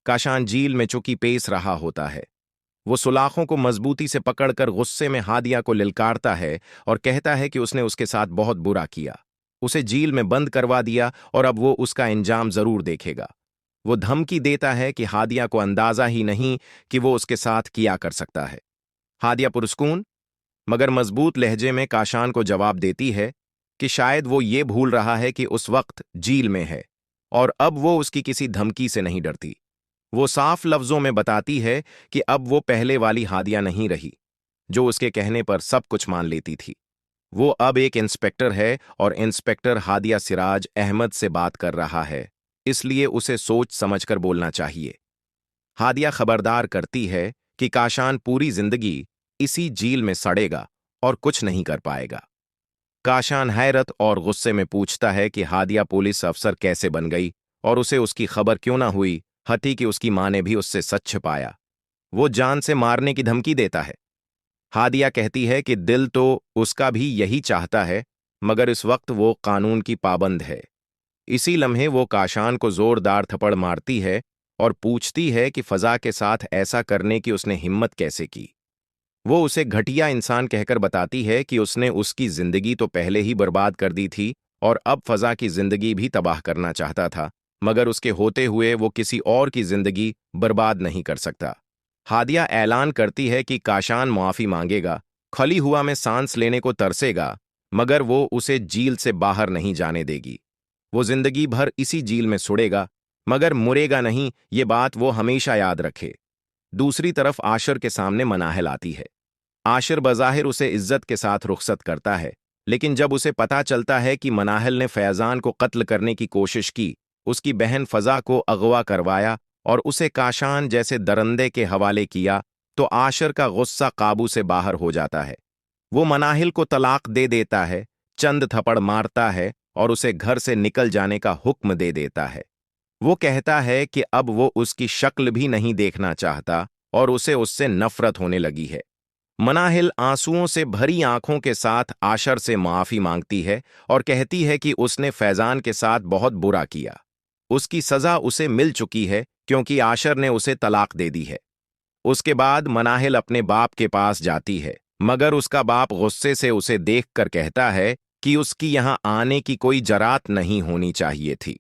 काशान झील में चुकी पेस रहा होता है। वो सुलाखों को मजबूती से पकड़कर गुस्से में हादिया को लिलकारता है और कहता है कि उसने उसके साथ बहुत बुरा किया, उसे जेल में बंद करवा दिया और अब वो उसका इंजाम जरूर देखेगा। वो धमकी देता है कि हादिया को अंदाजा ही नहीं कि वो उसके साथ किया कर सकता है। हादिया पुरस्कून मगर मजबूत लहजे में काशान को जवाब देती है कि शायद वो ये भूल रहा है कि उस वक्त जेल में है और अब वो उसकी किसी धमकी से नहीं डरती। वो साफ लफ्जों में बताती है कि अब वो पहले वाली हादिया नहीं रही जो उसके कहने पर सब कुछ मान लेती थी। वो अब एक इंस्पेक्टर है और इंस्पेक्टर हादिया सिराज अहमद से बात कर रहा है, इसलिए उसे सोच समझकर बोलना चाहिए। हादिया खबरदार करती है कि काशान पूरी जिंदगी इसी जेल में सड़ेगा और कुछ नहीं कर पाएगा। काशान हैरत और गुस्से में पूछता है कि हादिया पुलिस अफसर कैसे बन गई और उसे उसकी खबर क्यों ना हुई, हती कि उसकी मां ने भी उससे सच छिपाया। वो जान से मारने की धमकी देता है। हादिया कहती है कि दिल तो उसका भी यही चाहता है, मगर इस वक्त वो कानून की पाबंद है। इसी लम्हे वो काशान को जोरदार थप्पड़ मारती है और पूछती है कि फजा के साथ ऐसा करने की उसने हिम्मत कैसे की। वो उसे घटिया इंसान कहकर बताती है कि उसने उसकी जिंदगी तो पहले ही बर्बाद कर दी थी और अब फजा की जिंदगी भी तबाह करना चाहता था, मगर उसके होते हुए वो किसी और की जिंदगी बर्बाद नहीं कर सकता। हादिया ऐलान करती है कि काशान मुआफी मांगेगा, खली हुआ में सांस लेने को तरसेगा, मगर वो उसे जेल से बाहर नहीं जाने देगी। वो जिंदगी भर इसी जेल में सुड़ेगा, मगर मुरेगा नहीं, ये बात वो हमेशा याद रखे। दूसरी तरफ आशिर के सामने मनाहिल आती है। आशिर बज़ाहिर उसे इज्जत के साथ रुखसत करता है, लेकिन जब उसे पता चलता है कि मनाहिल ने फैजान को कत्ल करने की कोशिश की, उसकी बहन फजा को अगवा करवाया और उसे काशान जैसे दरंदे के हवाले किया, तो आशिर का गुस्सा काबू से बाहर हो जाता है। वो मनाहिल को तलाक दे देता है, चंद थप्पड़ मारता है और उसे घर से निकल जाने का हुक्म दे देता है। वो कहता है कि अब वो उसकी शक्ल भी नहीं देखना चाहता और उसे उससे नफरत होने लगी है। मनाहिल आंसुओं से भरी आंखों के साथ आशर से माफी मांगती है और कहती है कि उसने फैजान के साथ बहुत बुरा किया। उसकी सजा उसे मिल चुकी है क्योंकि आशर ने उसे तलाक दे दी है। उसके बाद मनाहिल अपने बाप के पास जाती है, मगर उसका बाप गुस्से से उसे देखकर कहता है कि उसकी यहां आने की कोई जरात नहीं होनी चाहिए थी।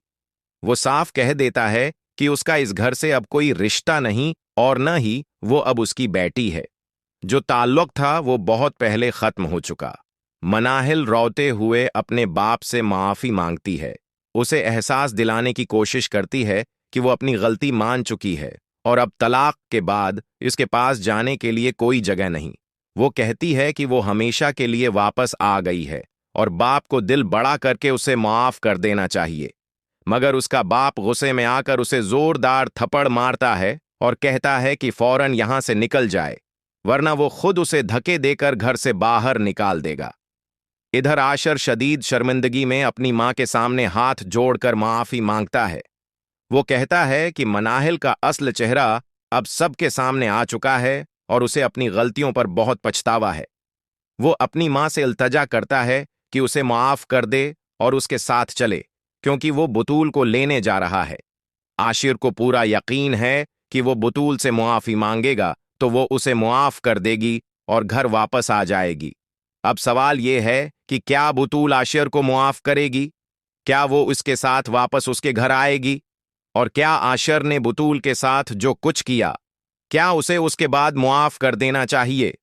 वो साफ कह देता है कि उसका इस घर से अब कोई रिश्ता नहीं और न ही वो अब उसकी बेटी है। जो ताल्लुक था वो बहुत पहले खत्म हो चुका। मनाहिल रोते हुए अपने बाप से माफी मांगती है, उसे एहसास दिलाने की कोशिश करती है कि वो अपनी गलती मान चुकी है और अब तलाक के बाद इसके पास जाने के लिए कोई जगह नहीं। वो कहती है कि वो हमेशा के लिए वापस आ गई है और बाप को दिल बड़ा करके उसे माफ कर देना चाहिए, मगर उसका बाप गुस्से में आकर उसे जोरदार थप्पड़ मारता है और कहता है कि फौरन यहां से निकल जाए, वरना वो खुद उसे धक्के देकर घर से बाहर निकाल देगा। इधर आशर शदीद शर्मिंदगी में अपनी मां के सामने हाथ जोड़कर माफी मांगता है। वो कहता है कि मनाहिल का असल चेहरा अब सबके सामने आ चुका है और उसे अपनी गलतियों पर बहुत पछतावा है। वो अपनी मां से इल्तजा करता है कि उसे माफ कर दे और उसके साथ चले, क्योंकि वो बुतूल को लेने जा रहा है। आशिर को पूरा यकीन है कि वो बुतूल से मुआफी मांगेगा तो वो उसे मुआफ कर देगी और घर वापस आ जाएगी। अब सवाल ये है कि क्या बुतूल आशिर को मुआफ करेगी? क्या वो उसके साथ वापस उसके घर आएगी? और क्या आशिर ने बुतूल के साथ जो कुछ किया, क्या उसे उसके बाद मुआफ कर देना चाहिए?